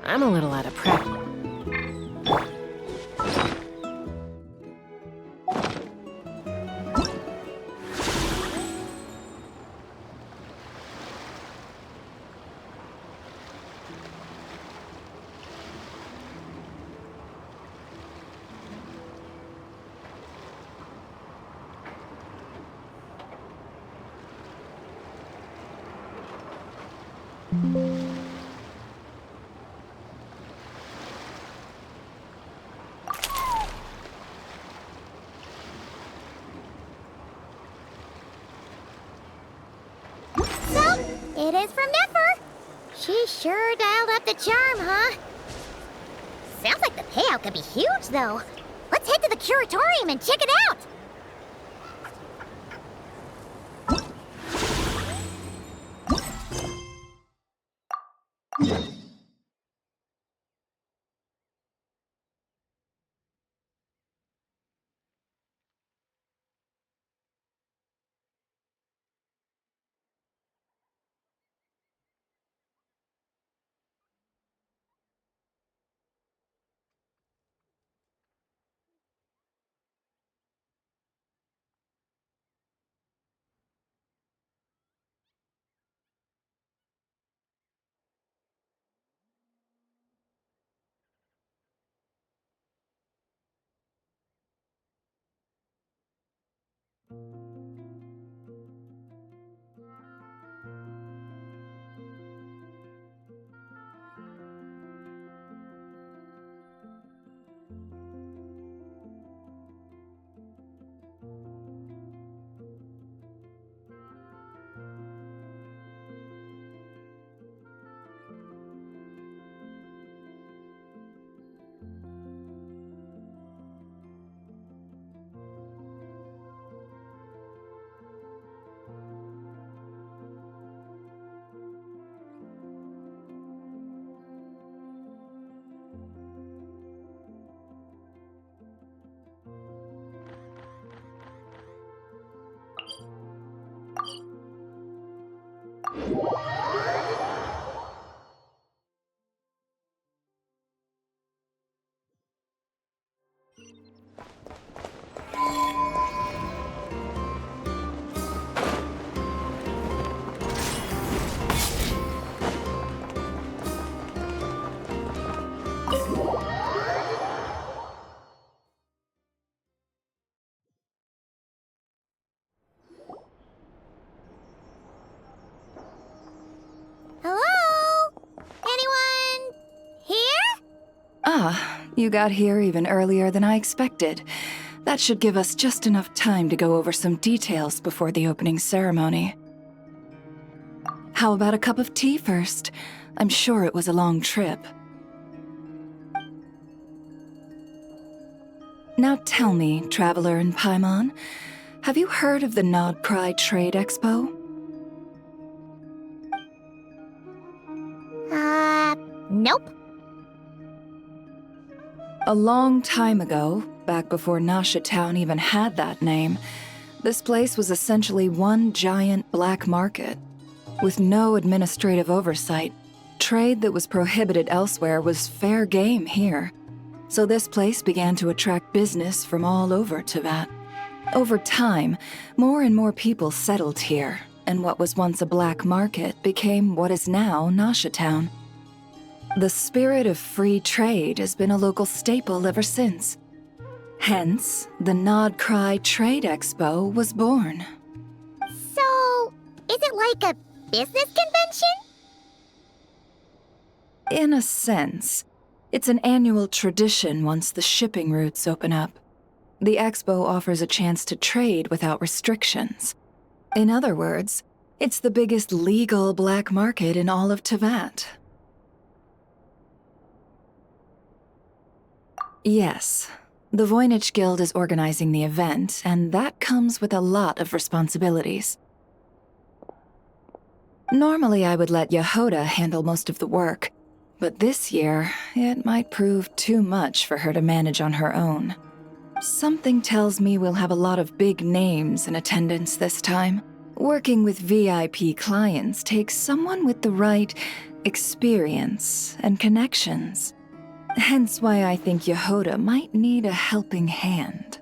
I'm a little out of practice. It is from Neffer. She sure dialed up the charm, huh? Sounds like the payout could be huge, though. Let's head to the curatorium and check it out. Hello? Anyone here? Ah, you got here even earlier than I expected. That should give us just enough time to go over some details before the opening ceremony. How about a cup of tea first? I'm sure it was a long trip. Now tell me, Traveler in Paimon, have you heard of the Nodcry Trade Expo? Nope. A long time ago, back before Nasha Town even had that name, this place was essentially one giant black market. With no administrative oversight, trade that was prohibited elsewhere was fair game here. So this place began to attract business from all over Teyvat. Over time, more and more people settled here, and what was once a black market became what is now Nasha Town. The spirit of free trade has been a local staple ever since. Hence, the Nodcry Trade Expo was born. So, is it like a business convention? In a sense, it's an annual tradition once the shipping routes open up. The expo offers a chance to trade without restrictions. In other words, it's the biggest legal black market in all of Teyvat. Yes, the Voynich Guild is organizing the event, and that comes with a lot of responsibilities. Normally I would let Yehoda handle most of the work, but this year, it might prove too much for her to manage on her own. Something tells me we'll have a lot of big names in attendance this time. Working with VIP clients takes someone with the right experience and connections. Hence why I think Yehoda might need a helping hand.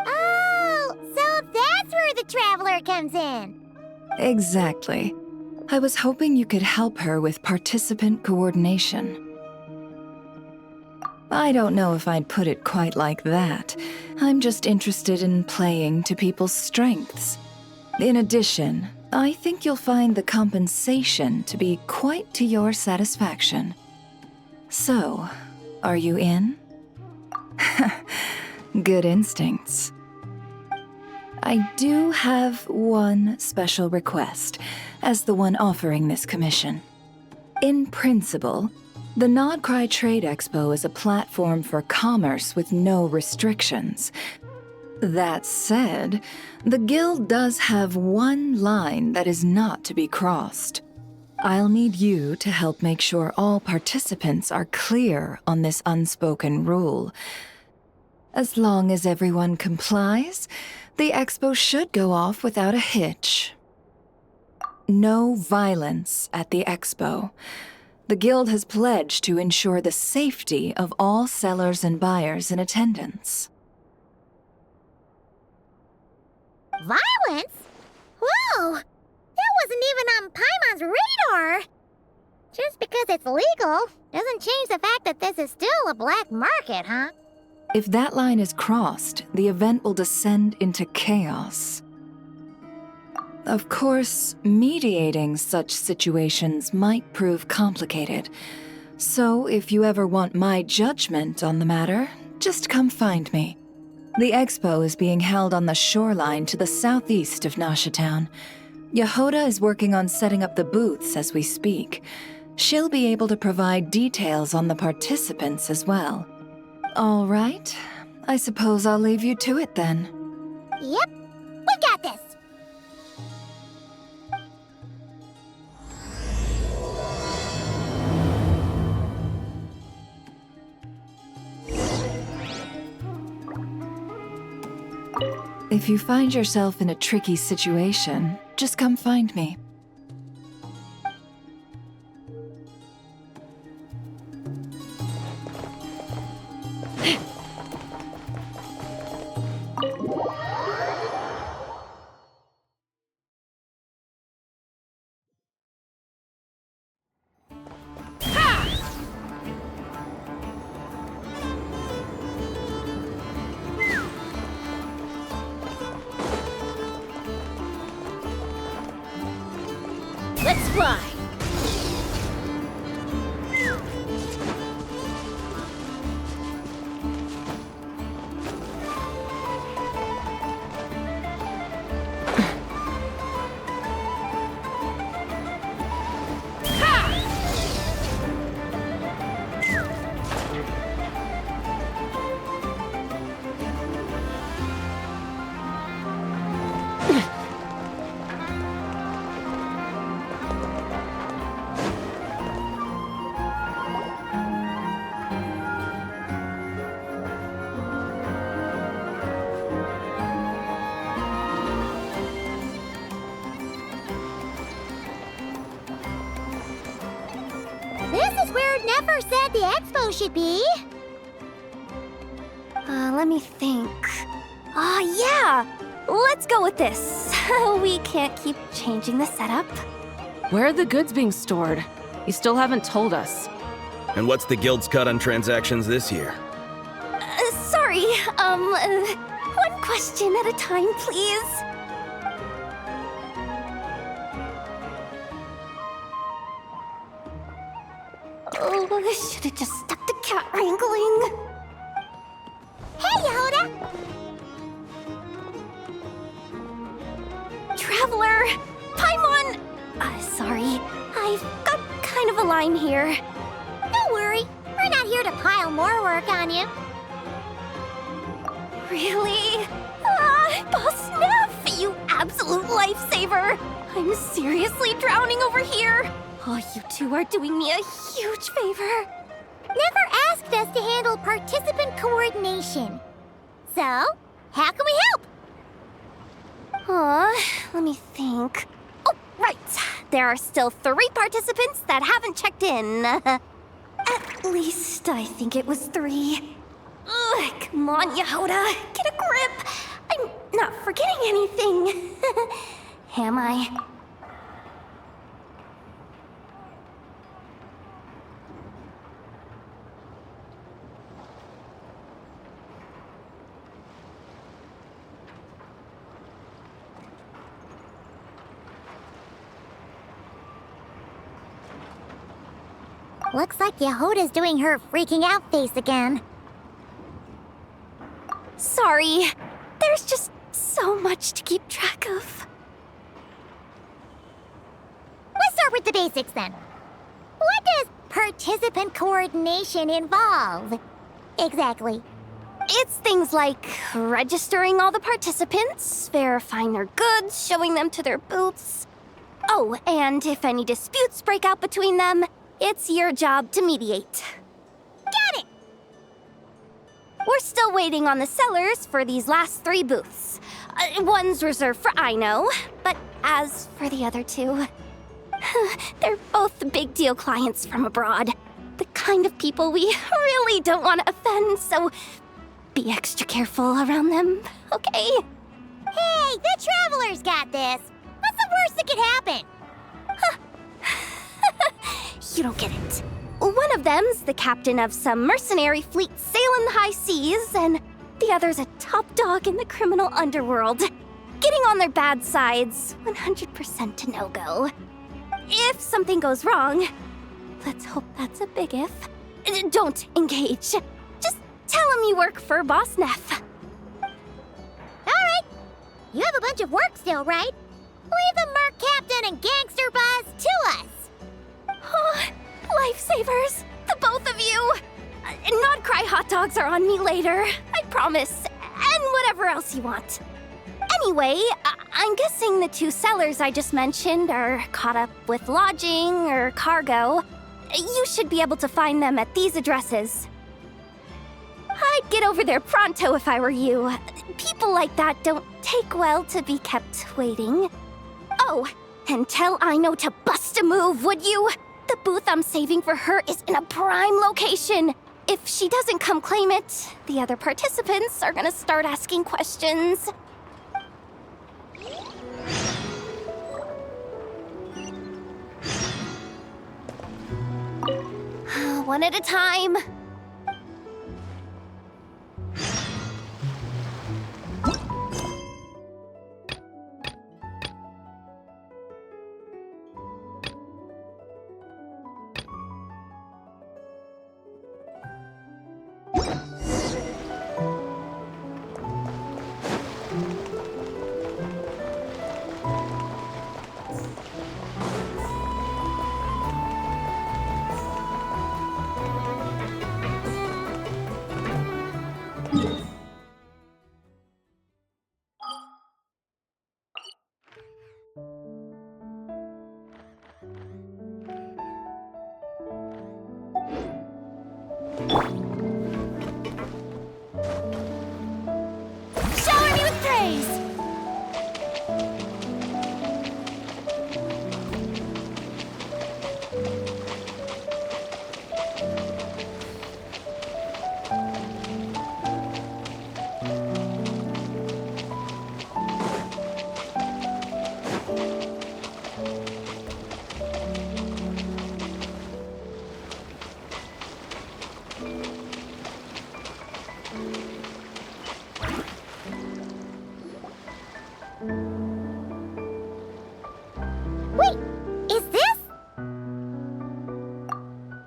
Oh, so that's where the traveler comes in. Exactly. I was hoping you could help her with participant coordination. I don't know if I'd put it quite like that. I'm just interested in playing to people's strengths. In addition, I think you'll find the compensation to be quite to your satisfaction. So, are you in? Good instincts. I do have one special request, as the one offering this commission. In principle, the Nodcry Trade Expo is a platform for commerce with no restrictions. That said, the Guild does have one line that is not to be crossed. I'll need you to help make sure all participants are clear on this unspoken rule. As long as everyone complies, the expo should go off without a hitch. No violence at the expo. The Guild has pledged to ensure the safety of all sellers and buyers in attendance. Violence? Whoa! That wasn't even on Paimon's radar! Just because it's legal doesn't change the fact that this is still a black market, huh? If that line is crossed, the event will descend into chaos. Of course, mediating such situations might prove complicated. So if you ever want my judgment on the matter, just come find me. The expo is being held on the shoreline to the southeast of Nasha Town. Yehoda is working on setting up the booths as we speak. She'll be able to provide details on the participants as well. All right, I suppose I'll leave you to it then. Yep, we got this! If you find yourself in a tricky situation, just come find me. Let's fly! This is where it never said the expo should be. Let me think. Yeah! Let's go with this. We can't keep changing the setup. Where are the goods being stored? You still haven't told us. And what's the Guild's cut on transactions this year? Sorry, one question at a time, please. Oh, I should have just stuck to cat wrangling. Hey, Yehoda! Traveler! Paimon! Sorry, I've got kind of a line here. Don't worry, we're not here to pile more work on you. Really? Boss Neff, you absolute lifesaver! I'm seriously drowning over here. Oh, you two are doing me a huge favor. Never asked us to handle participant coordination. So, how can we help? Let me think. Oh, right. There are still 3 participants that haven't checked in. At least I think it was 3. Ugh, come on, Yehoda. Get a grip. I'm not forgetting anything. Am I? Looks like Yehoda's doing her freaking out face again. Sorry. There's just so much to keep track of. Let's start with the basics then. What does participant coordination involve? Exactly. It's things like registering all the participants, verifying their goods, showing them to their booths. Oh, and if any disputes break out between them, it's your job to mediate. Got it! We're still waiting on the sellers for these last 3 booths. One's reserved for Ino, but as for the other 2, they're both big deal clients from abroad. The kind of people we really don't want to offend, so be extra careful around them, okay? Hey, the Travelers got this! What's the worst that could happen? You don't get it. One of them's the captain of some mercenary fleet sailing the high seas, and the other's a top dog in the criminal underworld. Getting on their bad side's 100% a no-go. If something goes wrong, let's hope that's a big if, don't engage. Just tell him you work for Boss Neff. Alright. You have a bunch of work still, right? Leave the Merc Captain and Gangster Buzz to us. Oh, lifesavers, the both of you. Not cry hot dogs are on me later, I promise. And whatever else you want. Anyway, I'm guessing the 2 sellers I just mentioned are caught up with lodging or cargo. You should be able to find them at these addresses. I'd get over there pronto if I were you. People like that don't take well to be kept waiting. Oh, and tell Ino to bust a move, would you? The booth I'm saving for her is in a prime location. If she doesn't come claim it, the other participants are gonna start asking questions. One at a time. Shower me with praise! Wait, is this?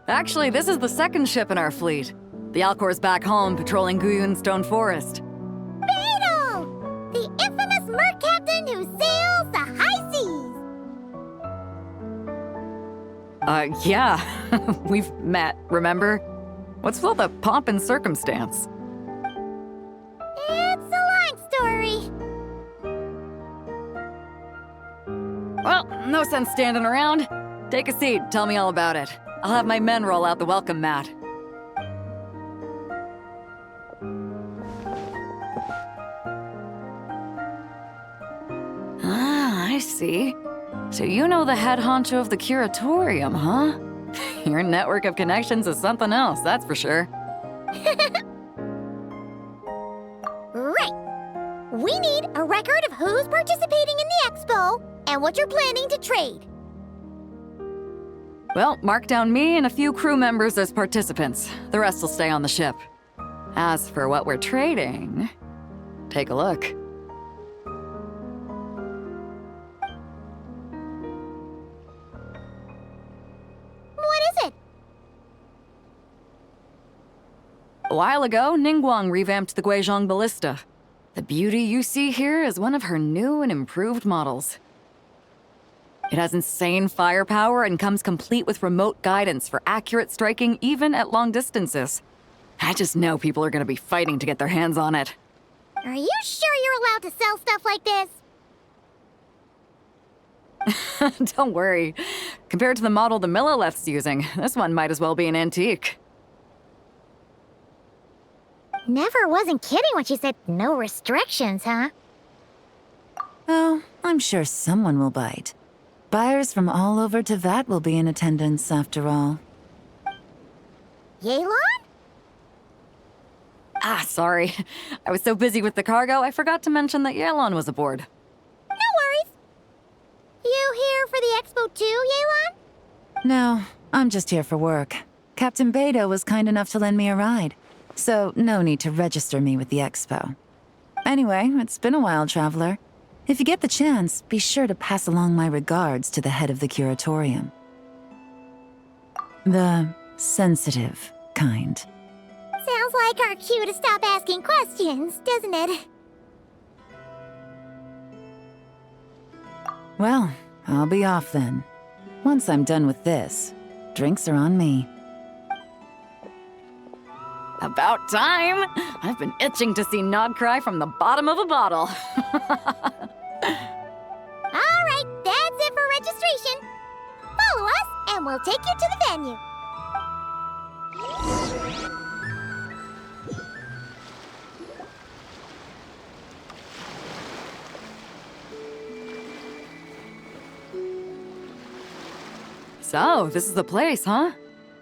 Actually, this is the 2nd ship in our fleet. The Alcor's back home patrolling Guyun Stone Forest. Beetle! The infamous Merc Captain who sails the high seas! Yeah. We've met, remember? What's with all the pomp and circumstance? It's a long story. Well, no sense standing around. Take a seat, tell me all about it. I'll have my men roll out the welcome mat. I see. So you know the head honcho of the curatorium, huh? Your network of connections is something else, that's for sure. Right. We need a record of who's participating in the expo and what you're planning to trade. Well, mark down me and a few crew members as participants. The rest will stay on the ship. As for what we're trading, take a look. What is it? A while ago, Ningguang revamped the Guizhong Ballista. The beauty you see here is one of her new and improved models. It has insane firepower and comes complete with remote guidance for accurate striking even at long distances. I just know people are gonna be fighting to get their hands on it. Are you sure you're allowed to sell stuff like this? Don't worry. Compared to the model the Millileth's using, this one might as well be an antique. Never wasn't kidding when she said no restrictions, huh? Oh, I'm sure someone will bite. Buyers from all over Teyvat will be in attendance, after all. Yelan? Sorry. I was so busy with the cargo, I forgot to mention that Yelan was aboard. No worries. You here for the expo too, Yelan? No, I'm just here for work. Captain Beidou was kind enough to lend me a ride, so no need to register me with the expo. Anyway, it's been a while, traveler. If you get the chance, be sure to pass along my regards to the head of the curatorium. The sensitive kind. Sounds like our cue to stop asking questions, doesn't it? Well, I'll be off then. Once I'm done with this, drinks are on me. About time! I've been itching to see Nod cry from the bottom of a bottle. Alright, that's it for registration. Follow us, and we'll take you to the venue. So, this is the place, huh?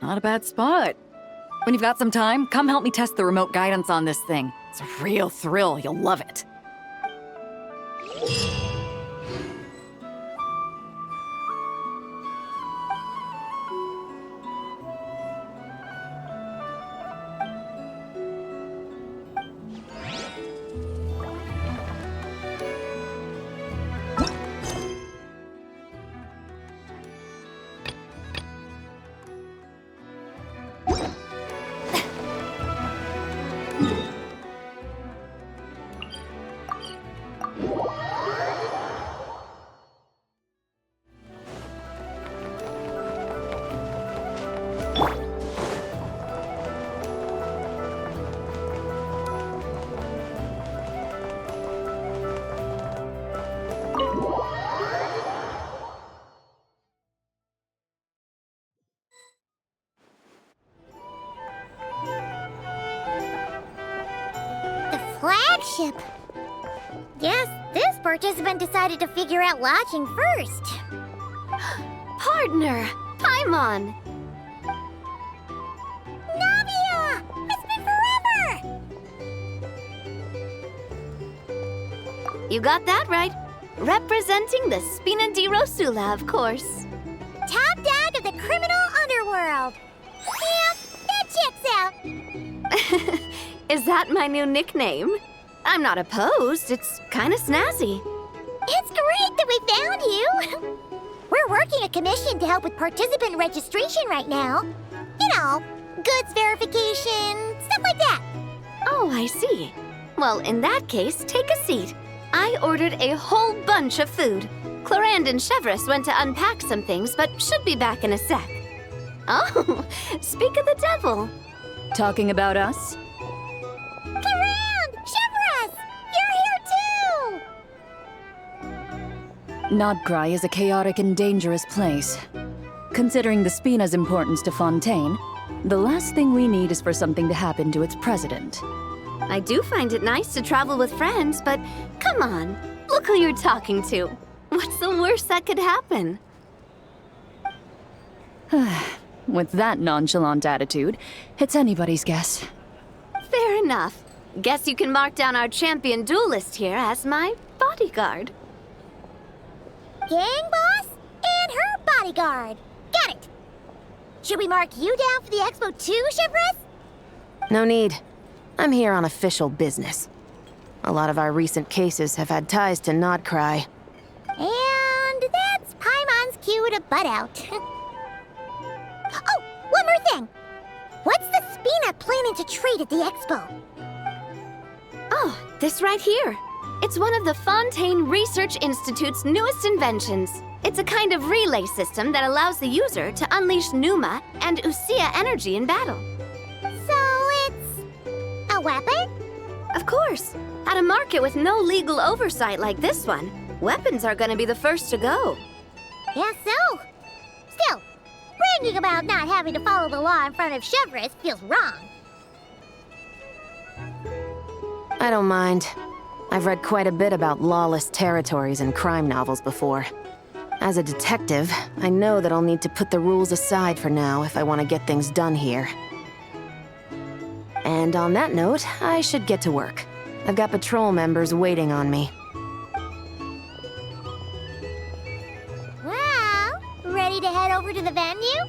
Not a bad spot. When you've got some time, come help me test the remote guidance on this thing. It's a real thrill, you'll love it. Flagship. Guess this participant decided to figure out lodging first. Partner, Paimon. Navia! It's been forever! You got that right. Representing the Spina di Rosula, of course. Top dog of the criminal underworld. Yeah, that checks out. Is that my new nickname? I'm not opposed. It's kind of snazzy. It's great that we found you. We're working a commission to help with participant registration right now. You know, goods verification, stuff like that. Oh, I see. Well, in that case, take a seat. I ordered a whole bunch of food. Clorand and Chevreuse went to unpack some things, but should be back in a sec. Oh, speak of the devil. Talking about us? Clorand! Chevreuse! You're here too! Nodcry is a chaotic and dangerous place. Considering the Spina's importance to Fontaine, the last thing we need is for something to happen to its president. I do find it nice to travel with friends, but come on, look who you're talking to. What's the worst that could happen? With that nonchalant attitude, it's anybody's guess. Fair enough. Guess you can mark down our champion duelist here as my bodyguard. Gang boss and her bodyguard. Got it. Should we mark you down for the expo too, Chivalrous? No need. I'm here on official business. A lot of our recent cases have had ties to Nodcry. And that's Paimon's cue to butt out. Oh, one more thing. What's the Spina planning to trade at the expo? Oh, this right here. It's one of the Fontaine Research Institute's newest inventions. It's a kind of relay system that allows the user to unleash Pneuma and Usia energy in battle. So it's a weapon? Of course. At a market with no legal oversight like this one, weapons are gonna be the first to go. Yeah, so. Still, bragging about not having to follow the law in front of Chivalrous feels wrong. I don't mind. I've read quite a bit about lawless territories and crime novels before. As a detective, I know that I'll need to put the rules aside for now if I want to get things done here. And on that note, I should get to work. I've got patrol members waiting on me. Well, ready to head over to the venue?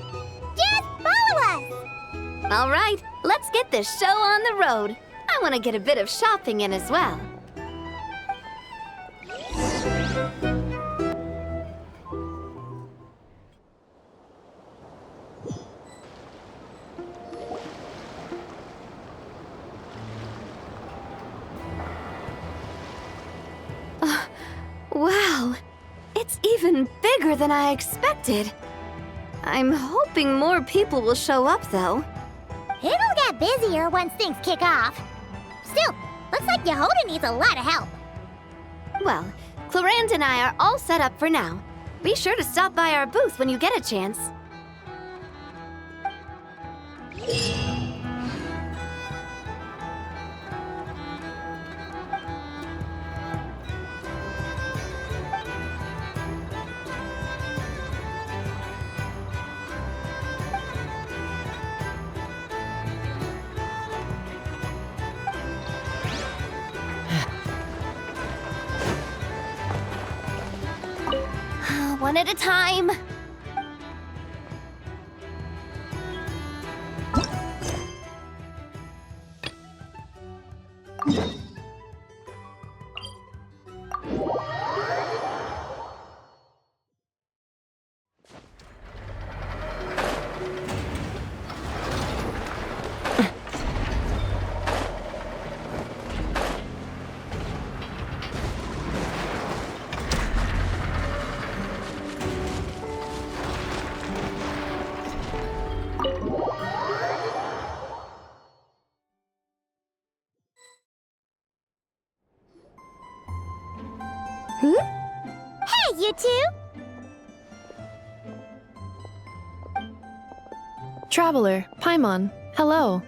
Just follow us! All right, let's get this show on the road. I want to get a bit of shopping in as well. Wow, it's even bigger than I expected. I'm hoping more people will show up, though. It'll get busier once things kick off. Still, looks like Yehoda needs a lot of help. Well, Clarand and I are all set up for now. Be sure to stop by our booth when you get a chance. One at a time. Hey, you two! Traveler, Paimon, hello.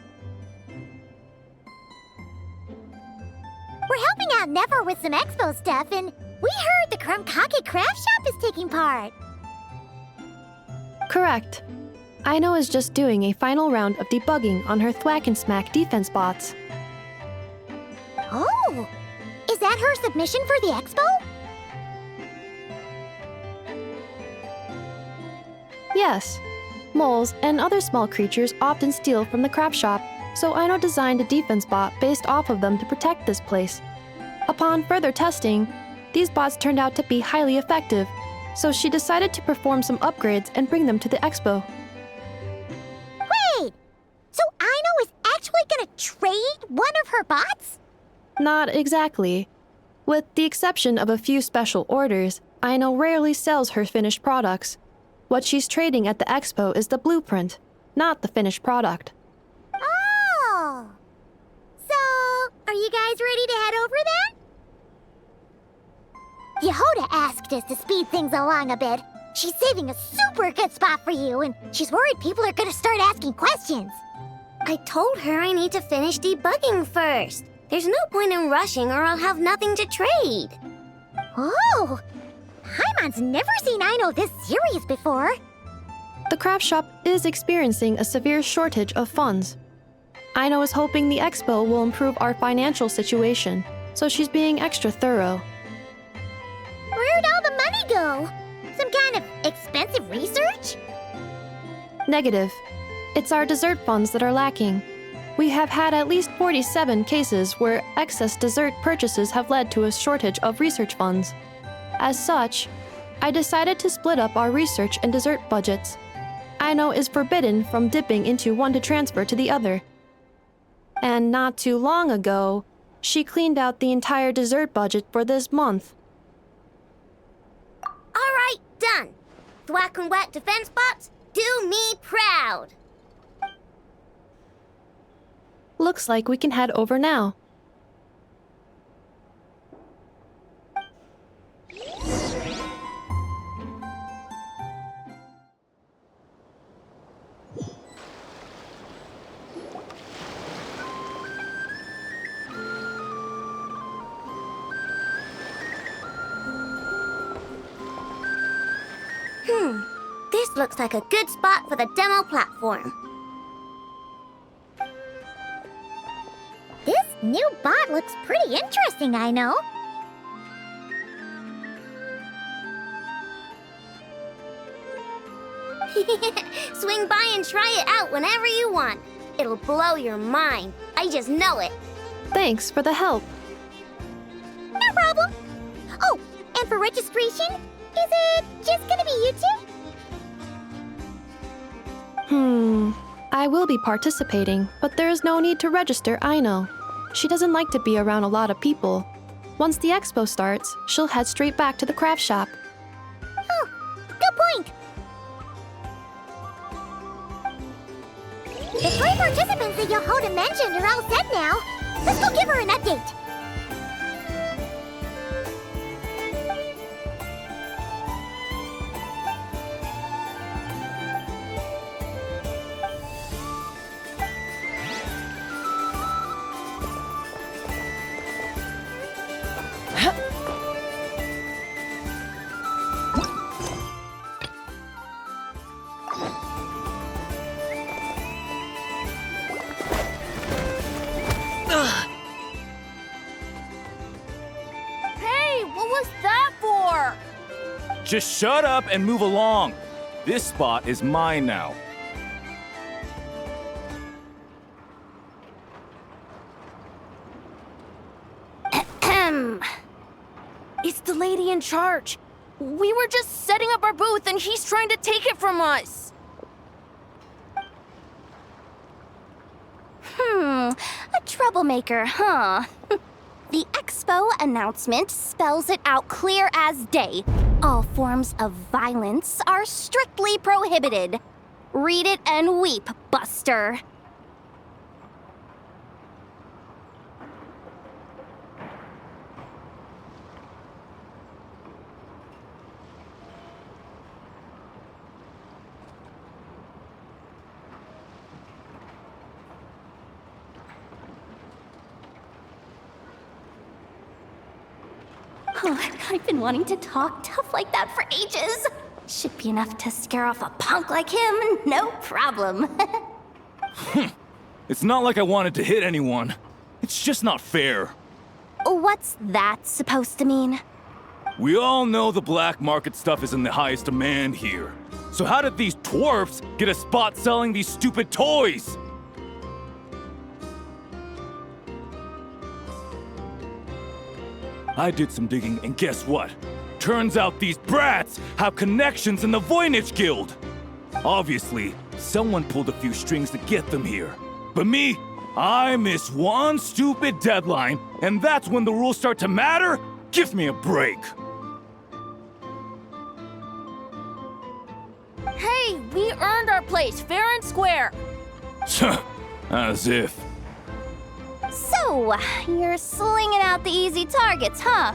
We're helping out Nefer with some expo stuff, and we heard the Krumkake craft shop is taking part. Correct. Aino is just doing a final round of debugging on her Thwack and Smack defense bots. Oh! Is that her submission for the expo? Yes. Moles and other small creatures often steal from the craft shop, so Aino designed a defense bot based off of them to protect this place. Upon further testing, these bots turned out to be highly effective, so she decided to perform some upgrades and bring them to the expo. Wait! So Aino is actually gonna trade one of her bots? Not exactly. With the exception of a few special orders, Aino rarely sells her finished products. What she's trading at the expo is the blueprint, not the finished product. Oh! So, are you guys ready to head over then? Yehoda asked us to speed things along a bit. She's saving a super good spot for you, and she's worried people are gonna start asking questions. I told her I need to finish debugging first. There's no point in rushing or I'll have nothing to trade. Oh! Paimion's never seen Aino this serious before. The craft shop is experiencing a severe shortage of funds. Aino is hoping the expo will improve our financial situation, so she's being extra thorough. Where'd all the money go? Some kind of expensive research? Negative. It's our dessert funds that are lacking. We have had at least 47 cases where excess dessert purchases have led to a shortage of research funds. As such, I decided to split up our research and dessert budgets. Aino is forbidden from dipping into one to transfer to the other. And not too long ago, she cleaned out the entire dessert budget for this month. All right, done. Thwack and whack defense bots, do me proud. Looks like we can head over now. This looks like a good spot for the demo platform. This new bot looks pretty interesting, I know. Swing by and try it out whenever you want. It'll blow your mind. I just know it. Thanks for the help. No problem. Oh, and for registration, is it just gonna be you two? I will be participating, but there is no need to register, Aino. She doesn't like to be around a lot of people. Once the expo starts, she'll head straight back to the craft shop. Oh, good point. The 3 participants that Yohoda mentioned are all set now. Let's go give her an update. Just shut up and move along. This spot is mine now. It's the lady in charge. We were just setting up our booth and he's trying to take it from us. A troublemaker, huh? The expo announcement spells it out clear as day. All forms of violence are strictly prohibited. Read it and weep, Buster. I've been wanting to talk tough like that for ages. Should be enough to scare off a punk like him, no problem. It's not like I wanted to hit anyone. It's just not fair. What's that supposed to mean? We all know the black market stuff is in the highest demand here. So how did these dwarfs get a spot selling these stupid toys? I did some digging, and guess what? Turns out these brats have connections in the Voynich Guild. Obviously, someone pulled a few strings to get them here. But me, I miss one stupid deadline, and that's when the rules start to matter? Give me a break. Hey, we earned our place fair and square. As if. So, you're slinging out the easy targets, huh?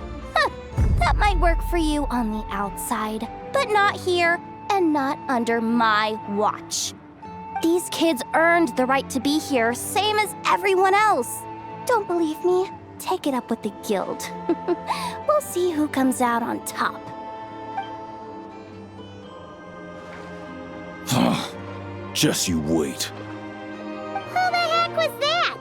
That might work for you on the outside, but not here and not under my watch. These kids earned the right to be here, same as everyone else. Don't believe me? Take it up with the guild. We'll see who comes out on top. Just you wait. Who the heck was that?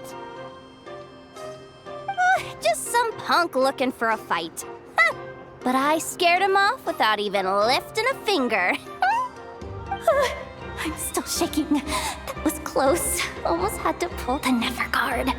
Just some punk looking for a fight. Huh. But I scared him off without even lifting a finger. I'm still shaking. That was close. Almost had to pull the never card.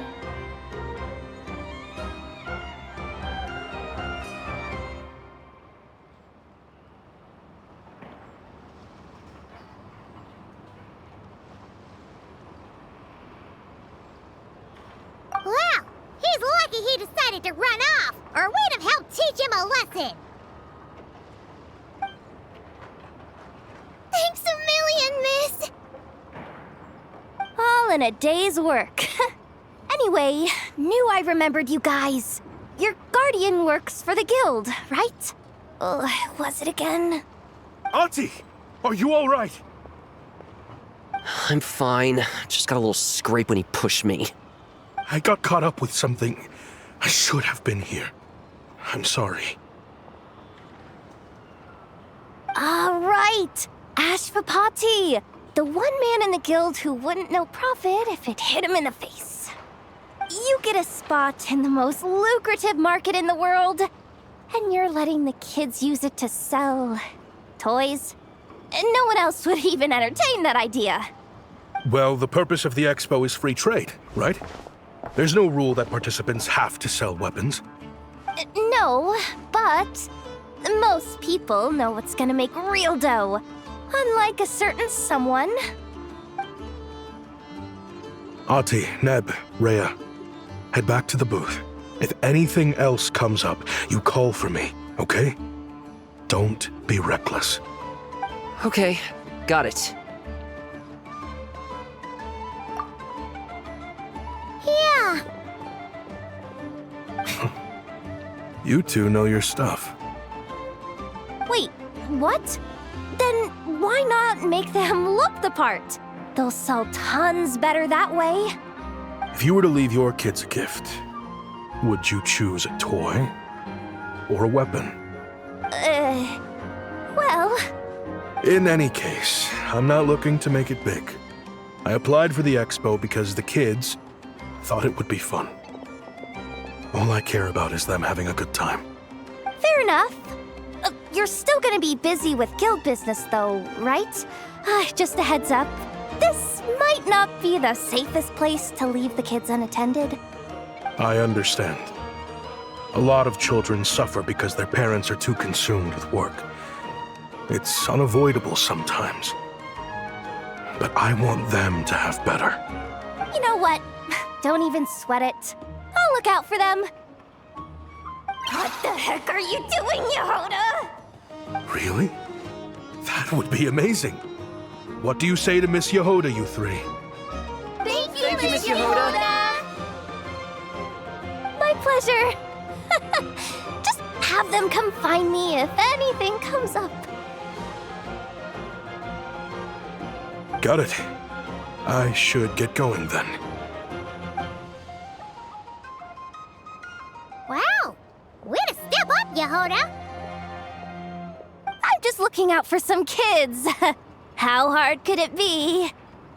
Well, he's lucky he decided to run off, or we'd have helped teach him a lesson. Thanks a million, miss. All in a day's work. Anyway, knew I remembered you guys. Your guardian works for the guild, right? Was it again? Auntie, are you all right? I'm fine. Just got a little scrape when he pushed me. I got caught up with something. I should have been here. I'm sorry. Right. Ashvapati, the one man in the guild who wouldn't know profit if it hit him in the face. You get a spot in the most lucrative market in the world, and you're letting the kids use it to sell toys. No one else would even entertain that idea. Well, the purpose of the expo is free trade, right? There's no rule that participants have to sell weapons. No, but most people know what's gonna make real dough. Unlike a certain someone. Auntie, Neb, Rhea, head back to the booth. If anything else comes up, you call for me, okay? Don't be reckless. Okay, got it. Yeah. You two know your stuff. Wait, what? Then why not make them look the part? They'll sell tons better that way. If you were to leave your kids a gift, would you choose a toy or a weapon? Well... In any case, I'm not looking to make it big. I applied for the expo because the kids thought it would be fun. All I care about is them having a good time. Fair enough. You're still gonna be busy with guild business though, right? Just a heads up. This might not be the safest place to leave the kids unattended. I understand. A lot of children suffer because their parents are too consumed with work. It's unavoidable sometimes. But I want them to have better. You know what? Don't even sweat it. I'll look out for them. What the heck are you doing, Yehoda? Really? That would be amazing. What do you say to Miss Yehoda, you three? Thank you, Miss Yehoda. My pleasure. Just have them come find me if anything comes up. Got it. I should get going then. Wow. Way to step up, Yehoda. I'm just looking out for some kids. How hard could it be?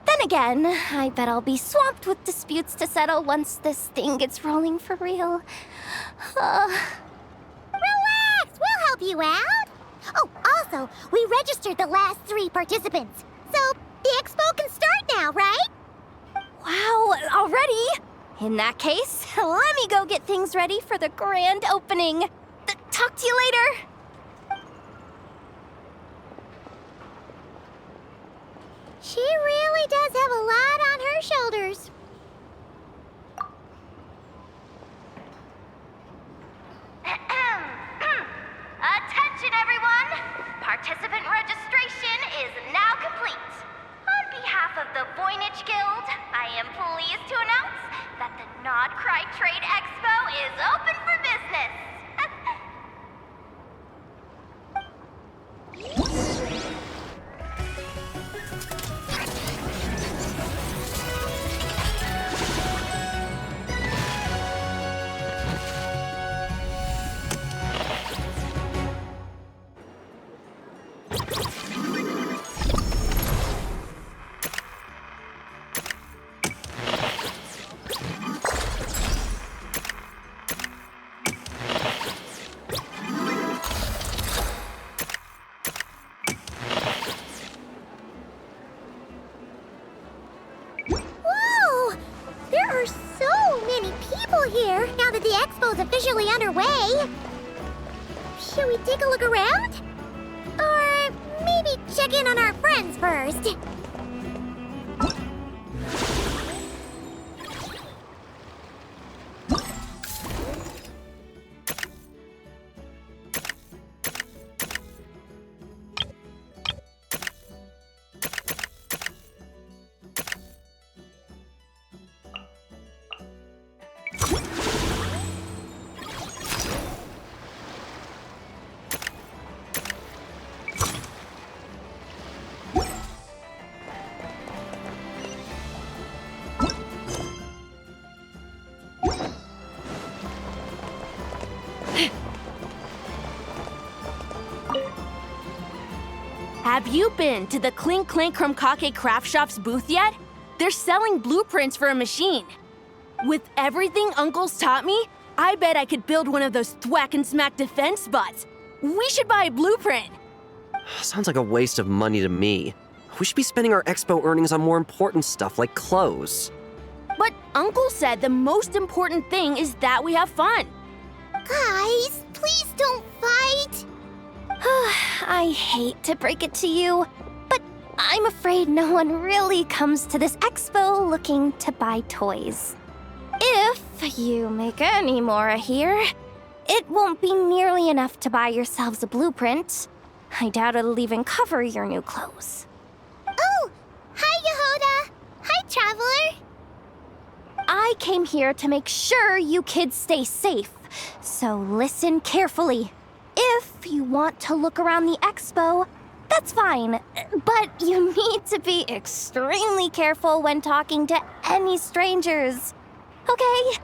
Then again, I bet I'll be swamped with disputes to settle once this thing gets rolling for real. Relax, we'll help you out. Oh, also, we registered the last 3 participants. So, the expo can start now, right? Wow, already? In that case, let me go get things ready for the grand opening. Talk to you later. She really does have a lot on her shoulders. Attention, everyone! Participant registration is now complete. On behalf of the Voynich Guild, I am pleased to announce that the Nod Cry Trade Expo is open for business. here, now that the expo's officially underway. Should we take a look around? Or maybe check in on our friends first? Have you been to the Clink Clank Krumkake Craft Shop's booth yet? They're selling blueprints for a machine. With everything Uncle's taught me, I bet I could build one of those thwack and smack defense bots. We should buy a blueprint. Sounds like a waste of money to me. We should be spending our expo earnings on more important stuff like clothes. But Uncle said the most important thing is that we have fun. Guys, please don't fight. I hate to break it to you, but I'm afraid no one really comes to this expo looking to buy toys. If you make any more here, it won't be nearly enough to buy yourselves a blueprint. I doubt it'll even cover your new clothes. Oh, hi, Yehuda. Hi, Traveler. I came here to make sure you kids stay safe, so listen carefully. If you want to look around the expo, that's fine, but you need to be extremely careful when talking to any strangers. Okay?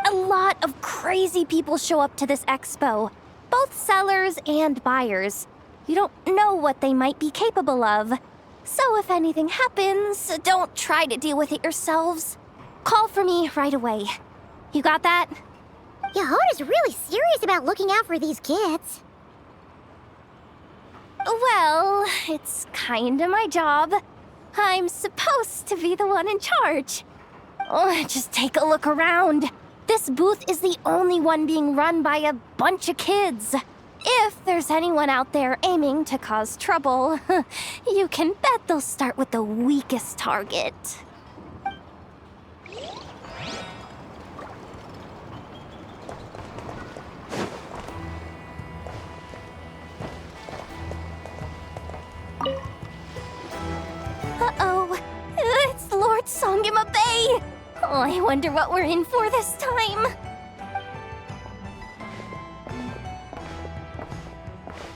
A lot of crazy people show up to this expo, both sellers and buyers. You don't know what they might be capable of. So if anything happens, don't try to deal with it yourselves. Call for me right away. You got that? Yehuda's really serious about looking out for these kids. Well, it's kinda my job. I'm supposed to be the one in charge. Oh, just take a look around. This booth is the only one being run by a bunch of kids. If there's anyone out there aiming to cause trouble, you can bet they'll start with the weakest target. Uh-oh, it's Lord Songima Bay! Oh, I wonder what we're in for this time.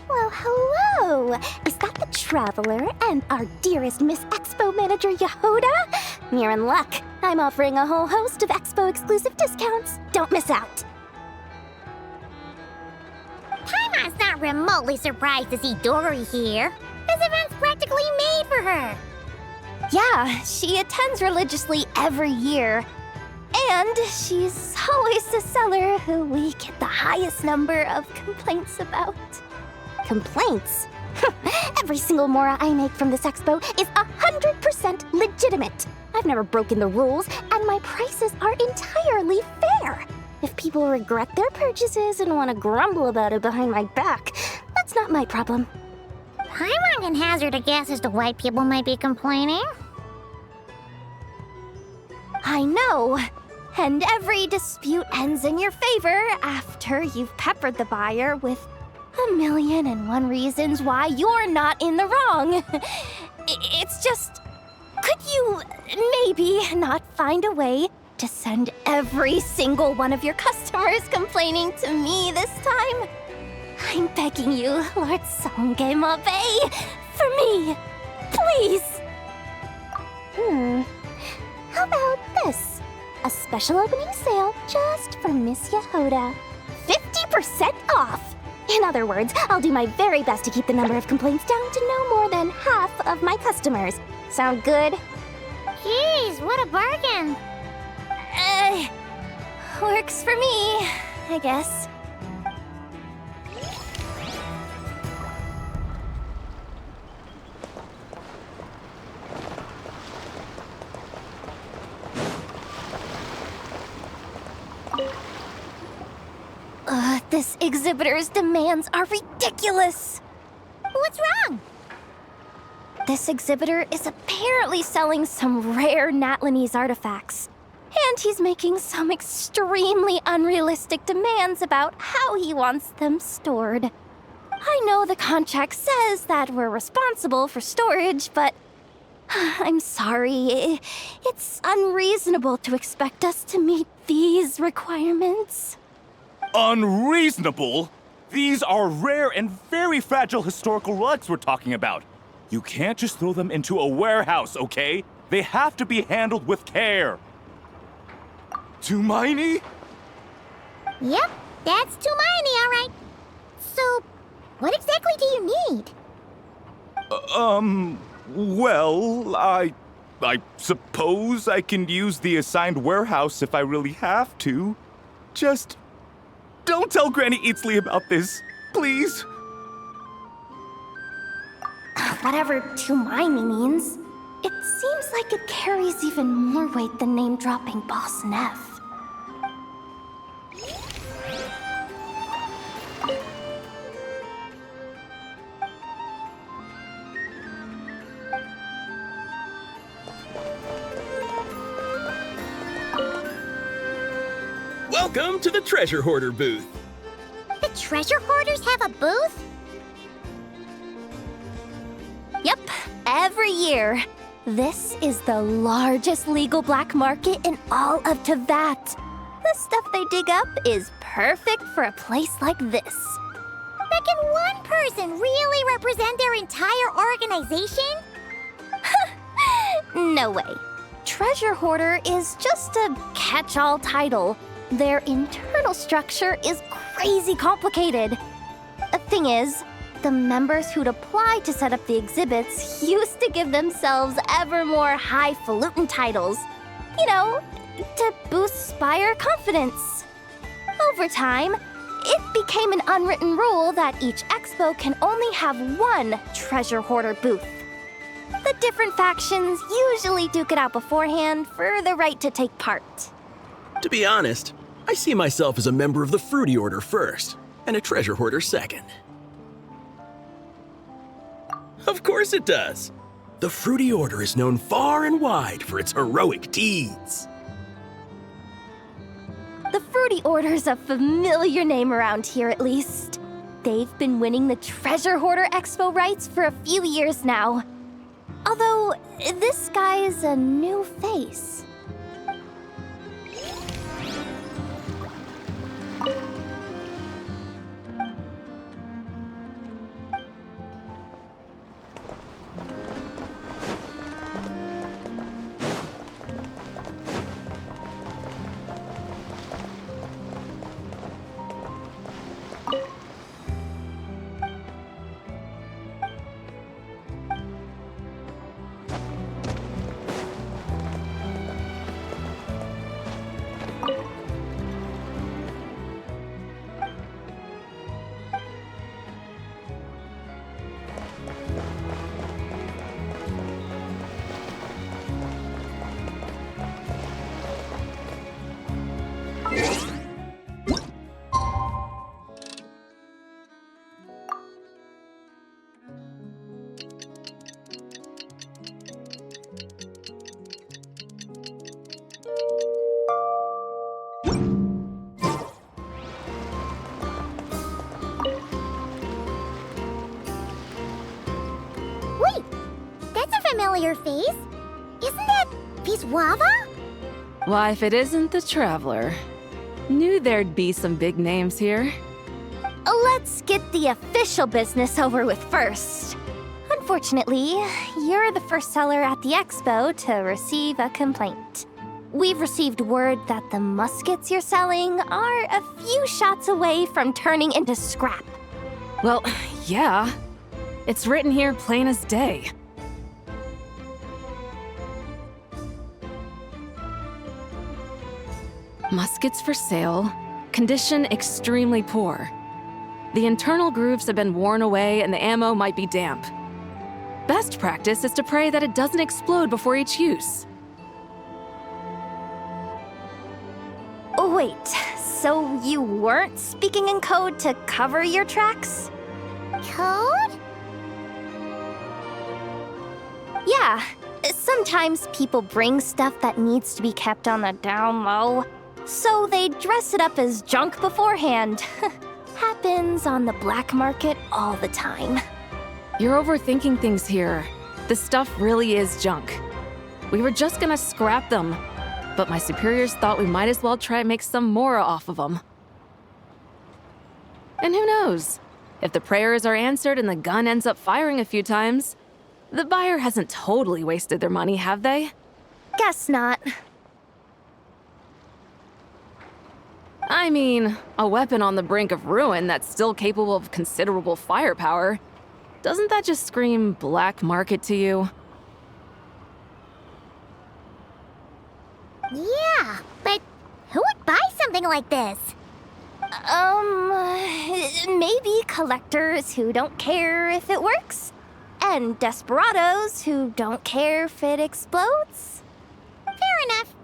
Well, hello! Is that the Traveler and our dearest Miss Expo Manager Yehuda? You're in luck. I'm offering a whole host of Expo-exclusive discounts. Don't miss out. Taimon's not remotely surprised to see Dory here. This event's practically made for her. Yeah, she attends religiously every year. And she's always the seller who we get the highest number of complaints about. Complaints? Every single mora I make from this expo is 100% legitimate. I've never broken the rules, and my prices are entirely fair. If people regret their purchases and want to grumble about it behind my back, that's not my problem. Paimon can hazard a guess as to why people might be complaining. I know. And every dispute ends in your favor after you've peppered the buyer with 1,000,001 reasons why you're not in the wrong. It's just, could you maybe not find a way to send every single one of your customers complaining to me this time? I'm begging you, Lord Songema Bay, for me, please. How about this? A special opening sale just for Miss Yehuda. 50% off! In other words, I'll do my very best to keep the number of complaints down to no more than half of my customers. Sound good? Jeez, what a bargain! Works for me, I guess. This exhibitor's demands are ridiculous. What's wrong? This exhibitor is apparently selling some rare Natlanese artifacts. And he's making some extremely unrealistic demands about how he wants them stored. I know the contract says that we're responsible for storage, but I'm sorry. It's unreasonable to expect us to meet these requirements. Unreasonable? These are rare and very fragile historical relics we're talking about. You can't just throw them into a warehouse, okay? They have to be handled with care. Tumaini? Yep, that's Tumaini, all right. So, what exactly do you need? Well, I suppose I can use the assigned warehouse if I really have to. Just don't tell Granny Eatsley about this, please. Whatever Tumaini means, it seems like it carries even more weight than name-dropping Boss Neff. Welcome to the Treasure Hoarder booth. The treasure hoarders have a booth? Yep, every year. This is the largest legal black market in all of Teyvat. The stuff they dig up is perfect for a place like this. But can one person really represent their entire organization? No way. Treasure Hoarder is just a catch-all title. Their internal structure is crazy complicated. The thing is, the members who'd apply to set up the exhibits used to give themselves ever more highfalutin titles. You know, to boost Spire confidence. Over time, it became an unwritten rule that each expo can only have one Treasure Hoarder booth. The different factions usually duke it out beforehand for the right to take part. To be honest, I see myself as a member of the Fruity Order first, and a Treasure Hoarder second. Of course it does. The Fruity Order is known far and wide for its heroic deeds. The Fruity Order's a familiar name around here, at least. They've been winning the Treasure Hoarder Expo rights for a few years now. Although, this guy's a new face. Wait, that's a familiar face. Isn't that Viswava? Why, if it isn't the Traveler. Knew there'd be some big names here. Let's get the official business over with first. Unfortunately, you're the first seller at the expo to receive a complaint. We've received word that the muskets you're selling are a few shots away from turning into scrap. Well, yeah. It's written here plain as day. Muskets for sale. Condition extremely poor. The internal grooves have been worn away and the ammo might be damp. Best practice is to pray that it doesn't explode before each use. Wait, so you weren't speaking in code to cover your tracks? Code? Yeah, sometimes people bring stuff that needs to be kept on the down low, so they dress it up as junk beforehand. Happens on the black market all the time. You're overthinking things here. This stuff really is junk. We were just gonna scrap them, but my superiors thought we might as well try and make some more off of them. And who knows? If the prayers are answered and the gun ends up firing a few times, the buyer hasn't totally wasted their money, have they? Guess not. I mean, a weapon on the brink of ruin that's still capable of considerable firepower. Doesn't that just scream black market to you? Yeah, but who would buy something like this? Maybe collectors who don't care if it works, and desperados who don't care if it explodes. Fair enough.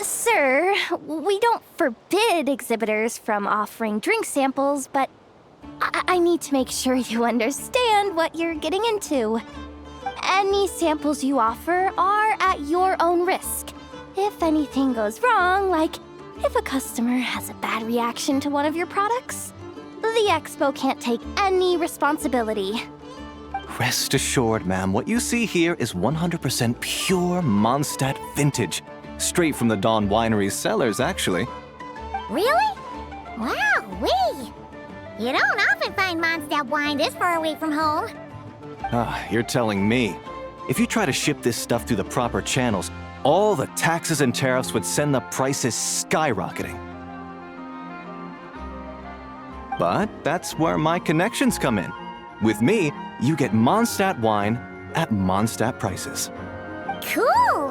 Sir, we don't forbid exhibitors from offering drink samples, but I need to make sure you understand what you're getting into. Any samples you offer are at your own risk. If anything goes wrong, like if a customer has a bad reaction to one of your products, the expo can't take any responsibility. Rest assured, ma'am, what you see here is 100% pure Mondstadt vintage. Straight from the Dawn Winery's cellars, actually. Really? Wow-wee! You don't often find Mondstadt wine this far away from home. Ah, you're telling me. If you try to ship this stuff through the proper channels, all the taxes and tariffs would send the prices skyrocketing. But that's where my connections come in. With me, you get Mondstadt wine at Mondstadt prices. Cool!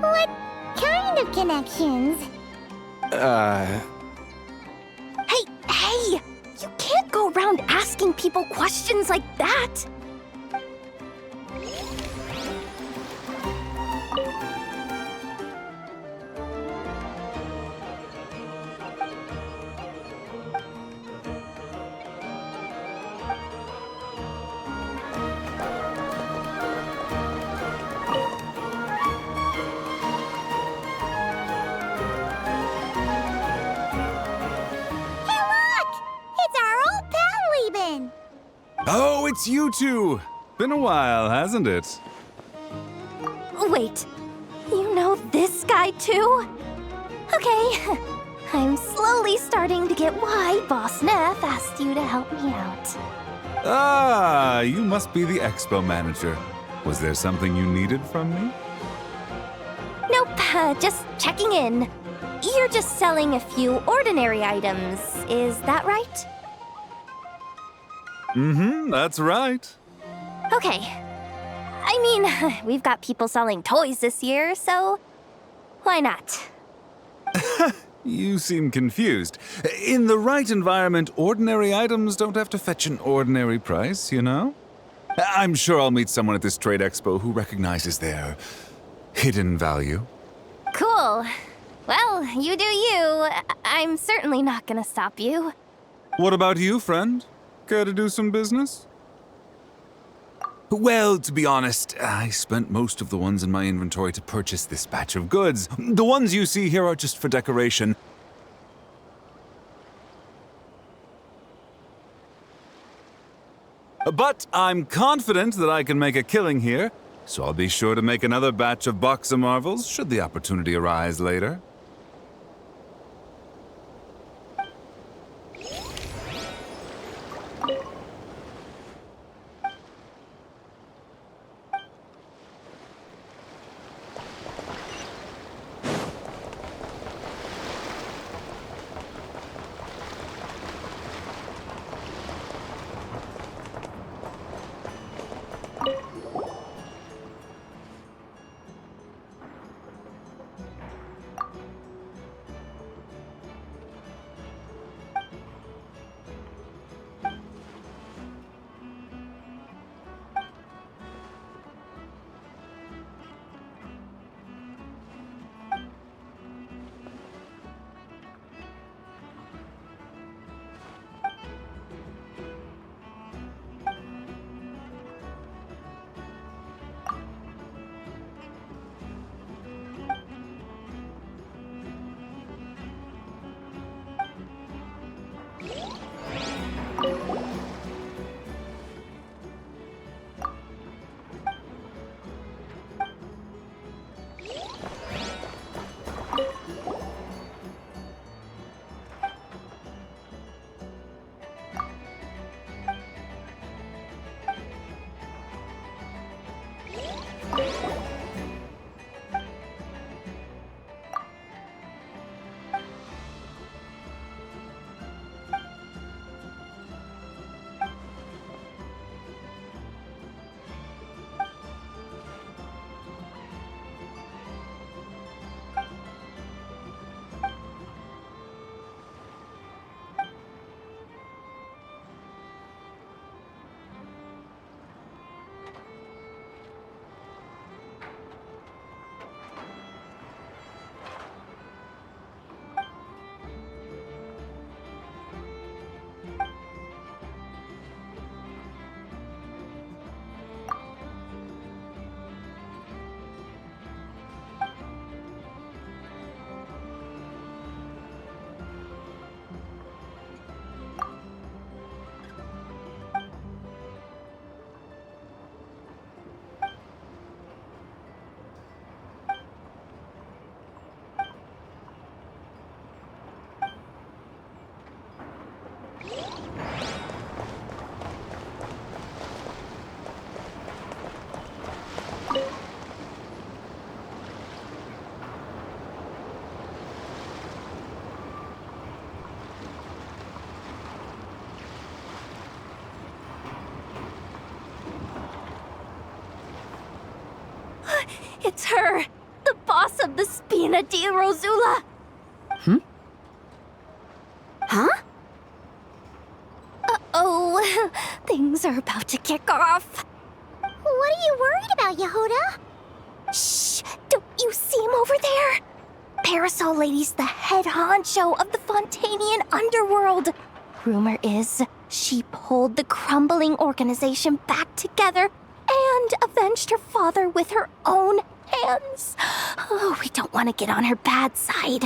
What kind of connections? Hey! You can't go around asking people questions like that! Oh, it's you two! Been a while, hasn't it? Wait, you know this guy too? Okay, I'm slowly starting to get why Boss Neff asked you to help me out. Ah, you must be the expo manager. Was there something you needed from me? Nope, just checking in. You're just selling a few ordinary items, is that right? Mm-hmm, that's right. Okay. I mean, we've got people selling toys this year, so why not? You seem confused. In the right environment, ordinary items don't have to fetch an ordinary price, you know? I'm sure I'll meet someone at this trade expo who recognizes their hidden value. Cool. Well, you do you. I'm certainly not gonna stop you. What about you, friend? Care to do some business? Well, to be honest, I spent most of the ones in my inventory to purchase this batch of goods. The ones you see here are just for decoration. But I'm confident that I can make a killing here, so I'll be sure to make another batch of Box of Marvels should the opportunity arise later. It's her, the boss of the Spina di Rosula. Huh? Uh-oh, things are about to kick off. What are you worried about, Yehuda? Shh! Don't you see him over there? Parasol Lady's the head honcho of the Fontanian underworld. Rumor is she pulled the crumbling organization back together and avenged her father with her own hands. Oh, we don't want to get on her bad side.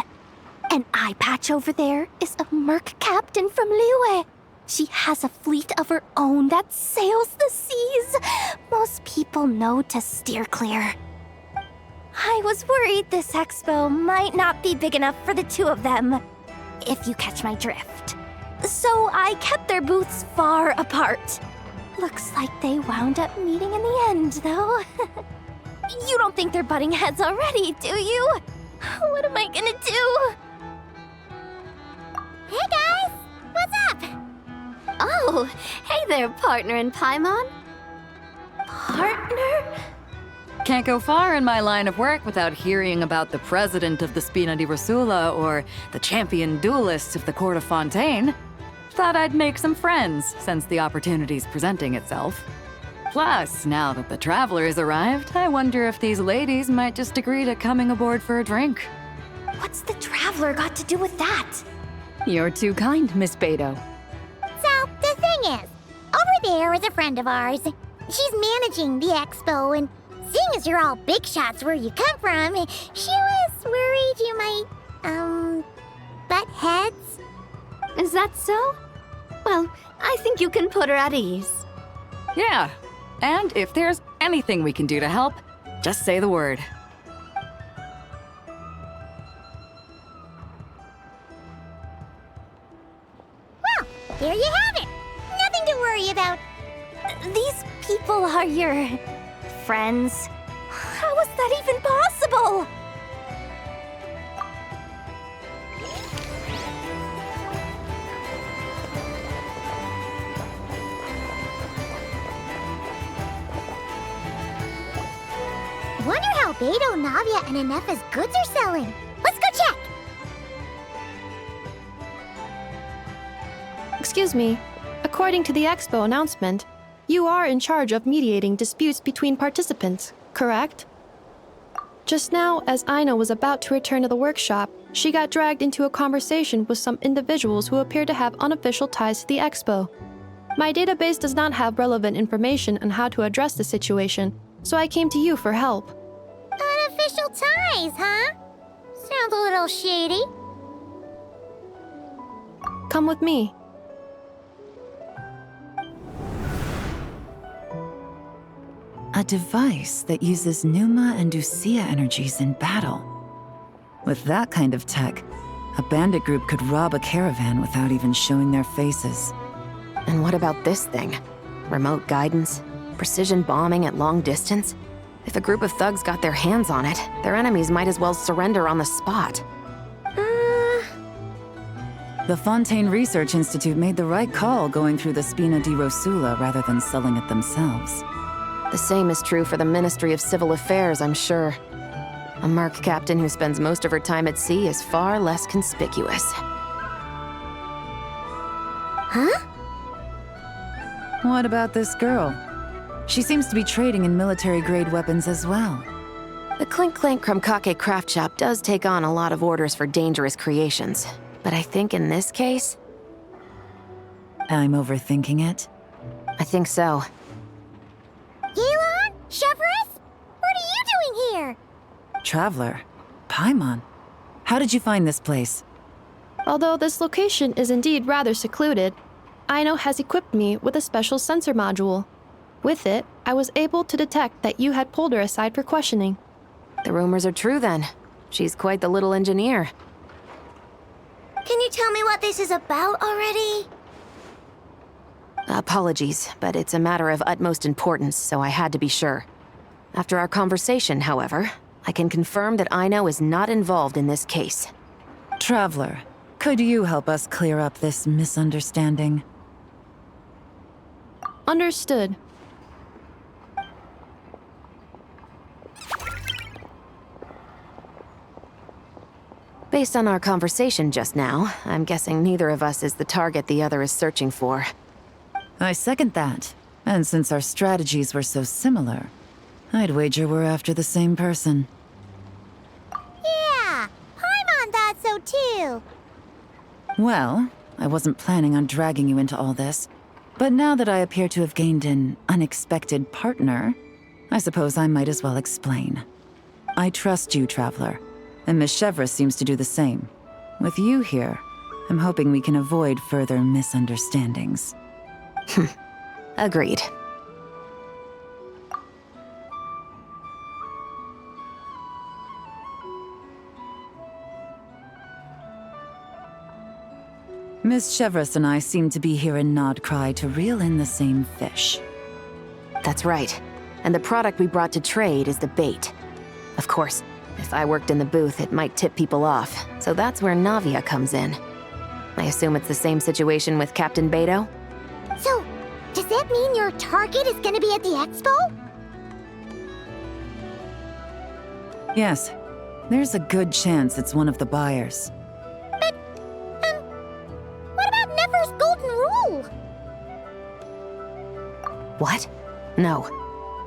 An eye patch over there is a merc captain from Liyue. She has a fleet of her own that sails the seas. Most people know to steer clear. I was worried this expo might not be big enough for the two of them, if you catch my drift. So I kept their booths far apart. Looks like they wound up meeting in the end, though. You don't think they're butting heads already, do you? What am I gonna do? Hey guys, what's up? Oh, hey there, partner in Paimon. Partner? Can't go far in my line of work without hearing about the president of the Spina di Rosula or the champion duelist of the court of Fontaine. Thought I'd make some friends since the opportunity's presenting itself. Plus, now that the traveler's arrived, I wonder if these ladies might just agree to coming aboard for a drink. What's the traveler got to do with that? You're too kind, Miss Beto. So, the thing is, over there is a friend of ours. She's managing the expo, and seeing as you're all big shots where you come from, she was worried you might, butt heads. Is that so? Well, I think you can put her at ease. Yeah, and if there's anything we can do to help, just say the word. Well, there you have it. Nothing to worry about. These people are your friends? How is that even possible? Wonder how Beto, Navia, and Anefa's goods are selling. Let's go check. Excuse me. According to the expo announcement, you are in charge of mediating disputes between participants, correct? Just now, as Aino was about to return to the workshop, she got dragged into a conversation with some individuals who appear to have unofficial ties to the expo. My database does not have relevant information on how to address the situation, so I came to you for help. Unofficial ties, huh? Sounds a little shady. Come with me. A device that uses Pneuma and Ducia energies in battle. With that kind of tech, a bandit group could rob a caravan without even showing their faces. And what about this thing? Remote guidance? Precision bombing at long distance? If a group of thugs got their hands on it, their enemies might as well surrender on the spot. The Fontaine Research Institute made the right call going through the Spina di Rosula rather than selling it themselves. The same is true for the Ministry of Civil Affairs, I'm sure. A merc captain who spends most of her time at sea is far less conspicuous. Huh? What about this girl? She seems to be trading in military-grade weapons as well. The Clink Clank Krumkake craft shop does take on a lot of orders for dangerous creations. But I think in this case... I'm overthinking it? I think so. Elon? Chevrolet? What are you doing here? Traveler? Paimon? How did you find this place? Although this location is indeed rather secluded, Aino has equipped me with a special sensor module. With it, I was able to detect that you had pulled her aside for questioning. The rumors are true then. She's quite the little engineer. Can you tell me what this is about already? Apologies, but it's a matter of utmost importance, so I had to be sure. After our conversation, however, I can confirm that Aino is not involved in this case. Traveler, could you help us clear up this misunderstanding? Understood. Based on our conversation just now, I'm guessing neither of us is the target the other is searching for. I second that. And since our strategies were so similar, I'd wager we're after the same person. Yeah, Paimon thought so too. Well, I wasn't planning on dragging you into all this, but now that I appear to have gained an unexpected partner, I suppose I might as well explain. I trust you, Traveler, and Miss Chevra seems to do the same. With you here, I'm hoping we can avoid further misunderstandings. Agreed. Miss Chevras and I seem to be here in Nodcry to reel in the same fish. That's right. And the product we brought to trade is the bait. Of course, if I worked in the booth, it might tip people off, so that's where Navia comes in. I assume it's the same situation with Captain Beto? So, does that mean your target is gonna be at the expo? Yes, there's a good chance it's one of the buyers. But, what about Nefer's golden rule? What? No.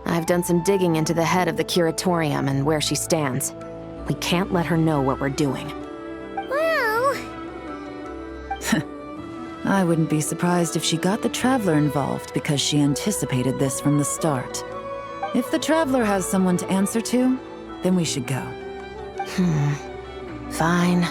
I've done some digging into the head of the curatorium and where she stands. We can't let her know what we're doing. Well... I wouldn't be surprised if she got the Traveler involved because she anticipated this from the start. If the Traveler has someone to answer to, then we should go. Fine.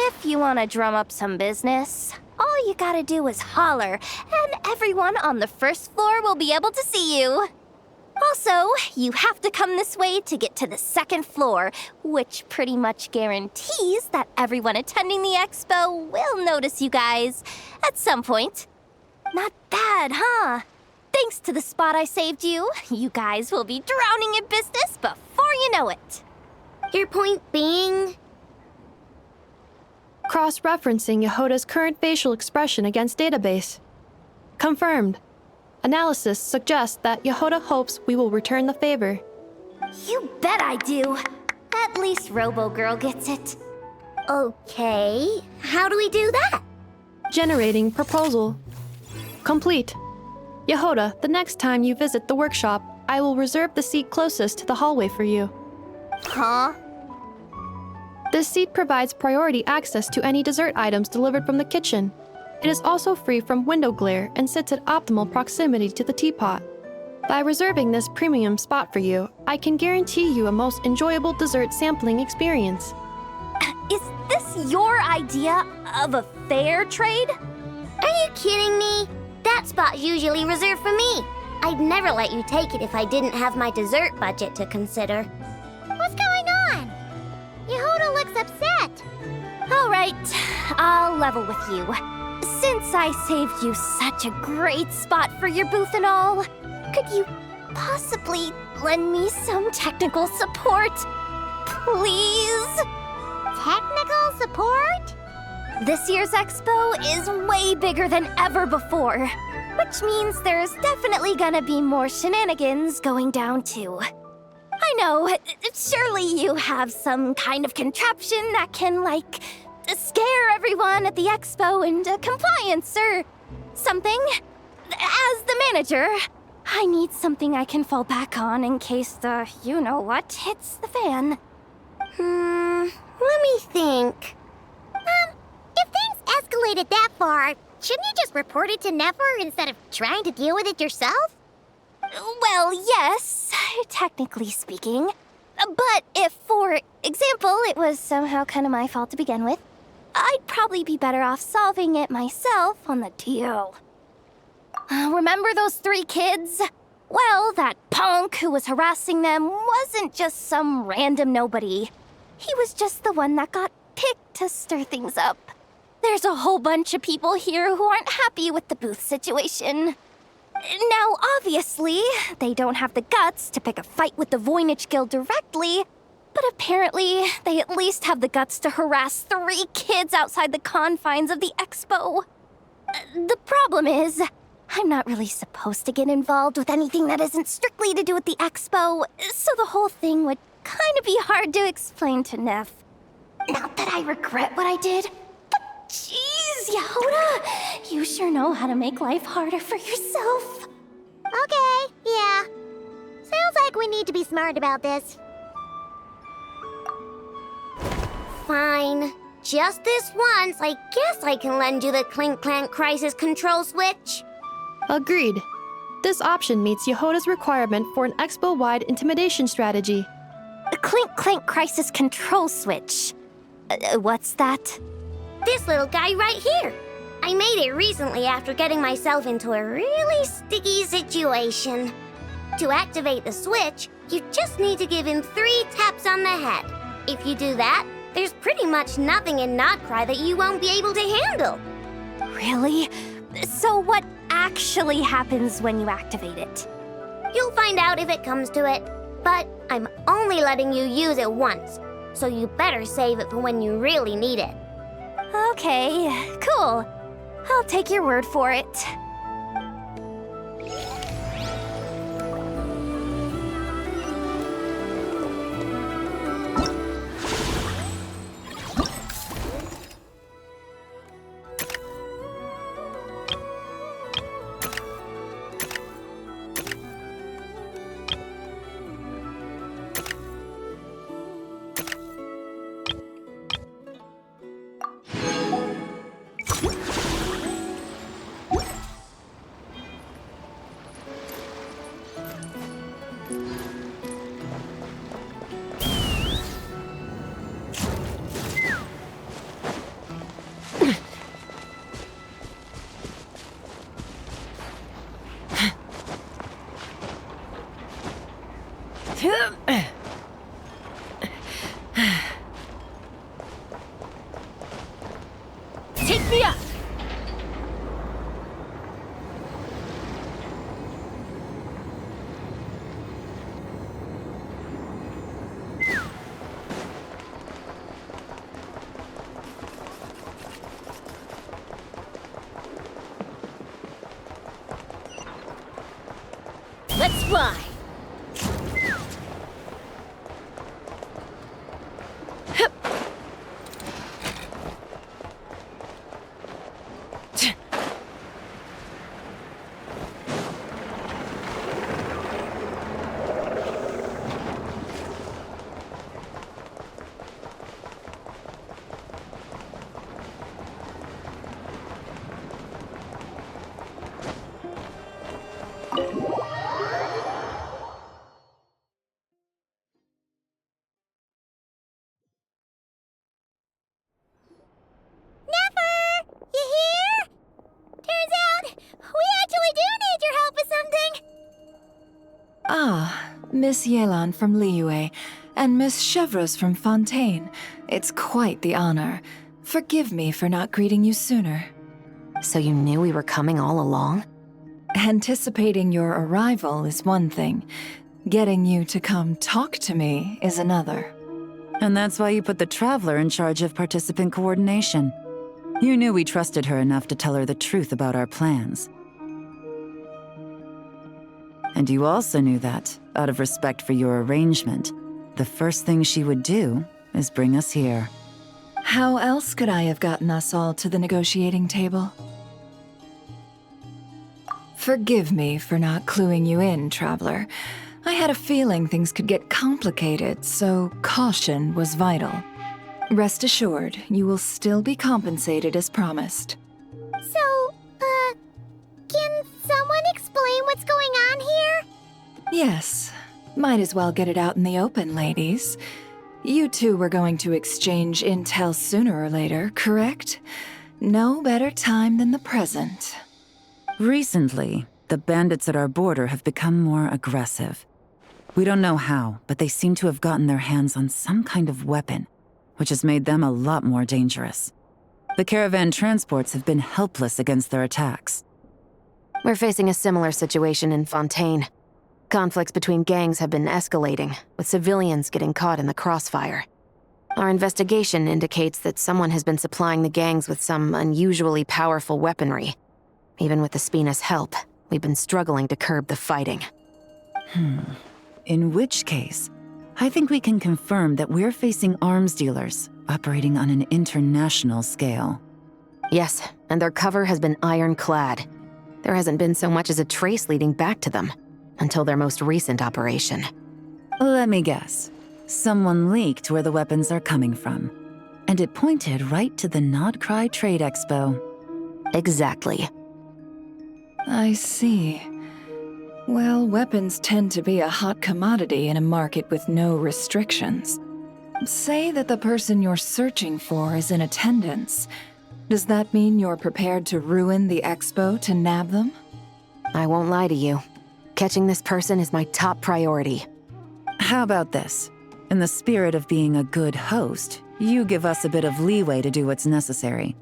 If you want to drum up some business, all you gotta do is holler, and everyone on the first floor will be able to see you. Also, you have to come this way to get to the second floor, which pretty much guarantees that everyone attending the expo will notice you guys at some point. Not bad, huh? Thanks to the spot I saved you, you guys will be drowning in business before you know it. Your point being? Cross-referencing Yehoda's current facial expression against database. Confirmed. Analysis suggests that Yehoda hopes we will return the favor. You bet I do. At least Robo-Girl gets it. Okay, how do we do that? Generating proposal. Complete. Yehoda, the next time you visit the workshop, I will reserve the seat closest to the hallway for you. Huh? This seat provides priority access to any dessert items delivered from the kitchen. It is also free from window glare and sits at optimal proximity to the teapot. By reserving this premium spot for you, I can guarantee you a most enjoyable dessert sampling experience. Is this your idea of a fair trade? Are you kidding me? That spot's usually reserved for me. I'd never let you take it if I didn't have my dessert budget to consider. What's going on? Yehoda looks upset. All right, I'll level with you. Since I saved you such a great spot for your booth and all, could you possibly lend me some technical support? Please? Technical support? This year's expo is way bigger than ever before, which means there's definitely gonna be more shenanigans going down too. I know, surely you have some kind of contraption that can, like, scare everyone at the expo into compliance or something. As the manager, I need something I can fall back on in case the you-know-what hits the fan. Let me think. If things escalated that far, shouldn't you just report it to Nefer instead of trying to deal with it yourself? Well, yes, technically speaking. But if, for example, it was somehow kind of my fault to begin with, I'd probably be better off solving it myself on the DL. Remember those 3 kids? Well, that punk who was harassing them wasn't just some random nobody. He was just the one that got picked to stir things up. There's a whole bunch of people here who aren't happy with the booth situation. Now, obviously, they don't have the guts to pick a fight with the Voynich Guild directly, but apparently they at least have the guts to harass 3 kids outside the confines of the expo. The problem is, I'm not really supposed to get involved with anything that isn't strictly to do with the expo, so the whole thing would kind of be hard to explain to Neff. Not that I regret what I did, but jeez, Yehoda, you sure know how to make life harder for yourself. Okay, yeah. Sounds like we need to be smart about this. Fine. Just this once, I guess I can lend you the Clink Clank Crisis Control Switch. Agreed. This option meets Yehoda's requirement for an expo-wide intimidation strategy. A Clink Clank Crisis Control Switch. What's that? This little guy right here. I made it recently after getting myself into a really sticky situation. To activate the switch, you just need to give him 3 taps on the head. If you do that, there's pretty much nothing in Notcry that you won't be able to handle. Really? So what actually happens when you activate it? You'll find out if it comes to it, but I'm only letting you use it once, so you better save it for when you really need it. Okay, cool. I'll take your word for it. Take me up! Let's fly! Miss Yelan from Liyue, and Miss Chevreuse from Fontaine. It's quite the honor. Forgive me for not greeting you sooner. So you knew we were coming all along? Anticipating your arrival is one thing. Getting you to come talk to me is another. And that's why you put the Traveler in charge of participant coordination. You knew we trusted her enough to tell her the truth about our plans. And you also knew that, out of respect for your arrangement, the first thing she would do is bring us here. How else could I have gotten us all to the negotiating table? Forgive me for not cluing you in, Traveler. I had a feeling things could get complicated, so caution was vital. Rest assured, you will still be compensated as promised. So, can someone explain what's going on here? Yes. Might as well get it out in the open, ladies. You two were going to exchange intel sooner or later, correct? No better time than the present. Recently, the bandits at our border have become more aggressive. We don't know how, but they seem to have gotten their hands on some kind of weapon, which has made them a lot more dangerous. The caravan transports have been helpless against their attacks. We're facing a similar situation in Fontaine. Conflicts between gangs have been escalating, with civilians getting caught in the crossfire. Our investigation indicates that someone has been supplying the gangs with some unusually powerful weaponry. Even with the Spina's help, we've been struggling to curb the fighting. In which case, I think we can confirm that we're facing arms dealers operating on an international scale. Yes, and their cover has been ironclad. There hasn't been so much as a trace leading back to them, until their most recent operation. Let me guess. Someone leaked where the weapons are coming from. And it pointed right to the Nodcry Trade Expo. Exactly. I see. Well, weapons tend to be a hot commodity in a market with no restrictions. Say that the person you're searching for is in attendance. Does that mean you're prepared to ruin the expo to nab them? I won't lie to you. Catching this person is my top priority. How about this? In the spirit of being a good host, you give us a bit of leeway to do what's necessary.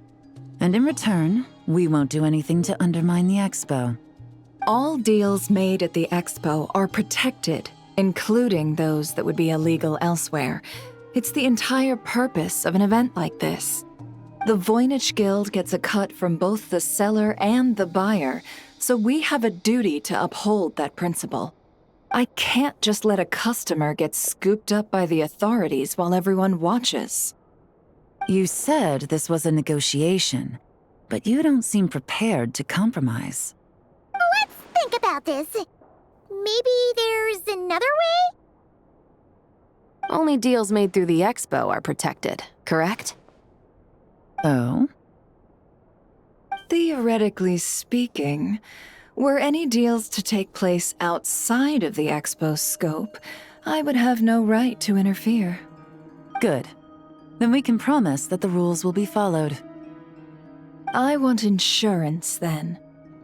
And in return, we won't do anything to undermine the expo. All deals made at the expo are protected, including those that would be illegal elsewhere. It's the entire purpose of an event like this. The Voynich Guild gets a cut from both the seller and the buyer, so we have a duty to uphold that principle. I can't just let a customer get scooped up by the authorities while everyone watches. You said this was a negotiation, but you don't seem prepared to compromise. Let's think about this. Maybe there's another way? Only deals made through the expo are protected, correct? Oh? Theoretically speaking, were any deals to take place outside of the expo's scope, I would have no right to interfere. Good. Then we can promise that the rules will be followed. I want insurance, then.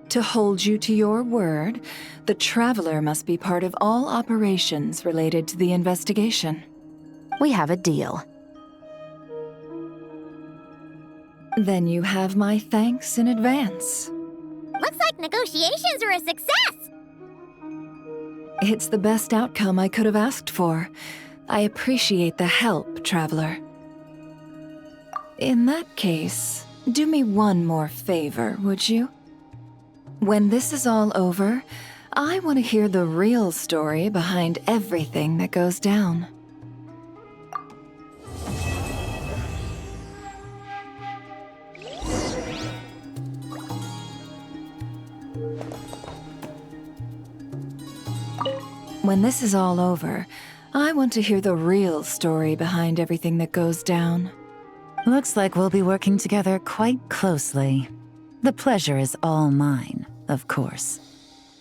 To hold you to your word, the Traveler must be part of all operations related to the investigation. We have a deal. Then you have my thanks in advance. Looks like negotiations are a success! It's the best outcome I could have asked for. I appreciate the help, Traveler. In that case, do me one more favor, would you? When this is all over, I want to hear the real story behind everything that goes down. When this is all over, I want to hear the real story behind everything that goes down. Looks like we'll be working together quite closely. The pleasure is all mine, of course.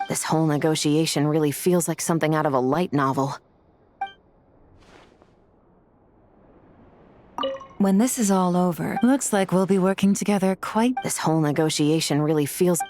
This whole negotiation really feels like something out of a light novel. When this is all over, looks like we'll be working together quite... This whole negotiation really feels...